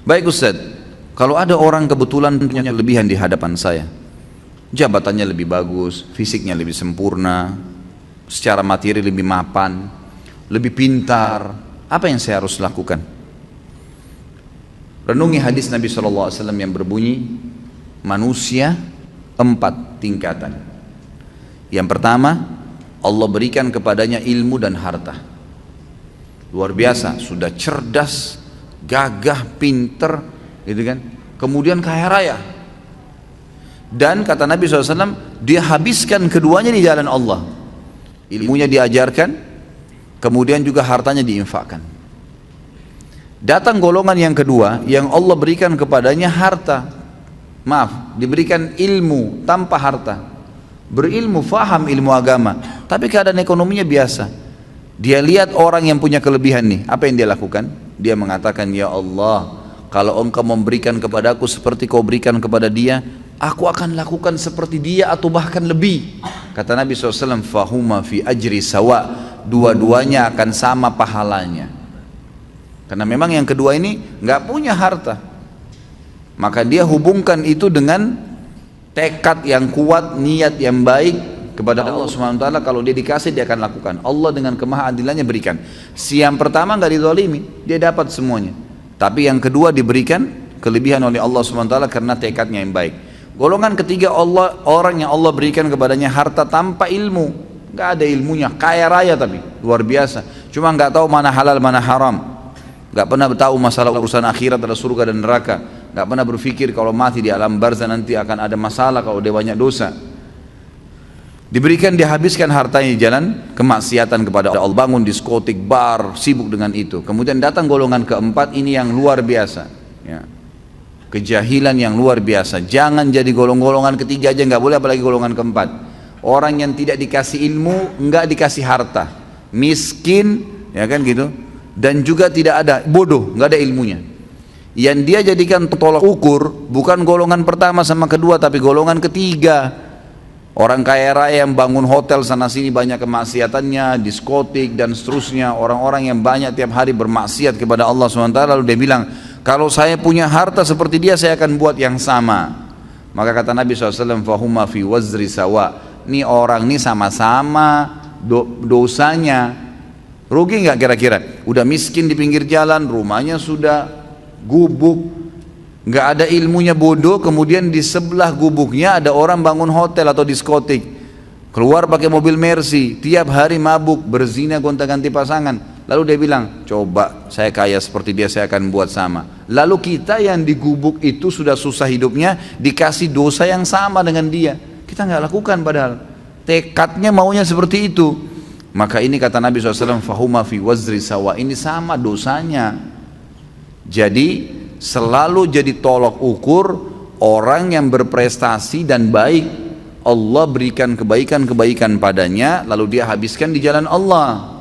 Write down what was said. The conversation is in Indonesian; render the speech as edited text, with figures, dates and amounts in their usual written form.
Baik Ustaz, kalau ada orang kebetulan punya kelebihan di hadapan saya, jabatannya lebih bagus, fisiknya lebih sempurna, secara materi lebih mapan, lebih pintar, apa yang saya harus lakukan? Renungi hadis Nabi SAW yang berbunyi, manusia 4 tingkatan. Yang pertama, Allah berikan kepadanya ilmu dan harta. Luar biasa, sudah cerdas, gagah, pinter, gitu kan? Kemudian kaya raya. Dan kata Nabi SAW, dia habiskan keduanya di jalan Allah. Ilmunya diajarkan, kemudian juga hartanya diinfakkan. Datang golongan yang kedua, yang Allah berikan kepadanya harta. Diberikan ilmu tanpa harta. Berilmu, faham ilmu agama, tapi keadaan ekonominya biasa. Dia lihat orang yang punya kelebihan nih, apa yang dia lakukan? Dia mengatakan, ya Allah, kalau engkau memberikan kepadaku seperti kau berikan kepada dia, aku akan lakukan seperti dia atau bahkan lebih. Kata Nabi SAW, fahuma fi ajri sawa, dua-duanya akan sama pahalanya. Karena memang yang kedua ini nggak punya harta, maka dia hubungkan itu dengan tekad yang kuat, niat yang baik kepada Allah SWT. Kalau dia dikasih, dia akan lakukan. Allah dengan kemahaadilannya berikan. Si yang pertama nggak dizalimi, dia dapat semuanya. Tapi yang kedua diberikan kelebihan oleh Allah SWT karena tekadnya yang baik. Golongan ketiga, orang yang Allah berikan kepadanya harta tanpa ilmu, nggak ada ilmunya, kaya raya tapi luar biasa, cuma nggak tahu mana halal mana haram, nggak pernah tahu masalah urusan akhirat, ada surga dan neraka, nggak pernah berpikir kalau mati di alam barzah nanti akan ada masalah kalau dia banyak dosa. Diberikan, dihabiskan hartanya di jalan kemaksiatan kepada Allah, bangun diskotik, bar, sibuk dengan itu. Kemudian datang golongan keempat, ini yang luar biasa, ya. Kejahilan yang luar biasa. Jangan jadi golongan ketiga aja, nggak boleh, apalagi golongan keempat. Orang yang tidak dikasih ilmu, nggak dikasih harta, miskin, ya kan gitu, dan juga tidak ada, bodoh, nggak ada ilmunya. Yang dia jadikan tolak ukur bukan golongan pertama sama kedua, tapi golongan ketiga. Orang kaya raya yang bangun hotel sana sini banyak kemaksiatannya, diskotik dan seterusnya. Orang-orang yang banyak tiap hari bermaksiat kepada Allah SWT, lalu dia bilang, kalau saya punya harta seperti dia, saya akan buat yang sama. Maka kata Nabi SAW, fahuma fi wazri sawa, ini orang ini sama-sama dosanya. Rugi nggak kira-kira? Udah miskin di pinggir jalan, rumahnya sudah gubuk, nggak ada ilmunya, bodoh. Kemudian di sebelah gubuknya ada orang bangun hotel atau diskotik, keluar pakai mobil Mercy, tiap hari mabuk, berzina, gonta-ganti pasangan. Lalu dia bilang, coba saya kaya seperti dia, saya akan buat sama. Lalu kita yang di gubuk itu sudah susah hidupnya, dikasih dosa yang sama dengan dia, kita nggak lakukan, padahal tekadnya maunya seperti itu. Maka ini kata Nabi SAW, fahuma fi wazri sawa, ini sama dosanya. Jadi selalu jadi tolok ukur orang yang berprestasi dan baik. Allah berikan kebaikan-kebaikan padanya, lalu dia habiskan di jalan Allah.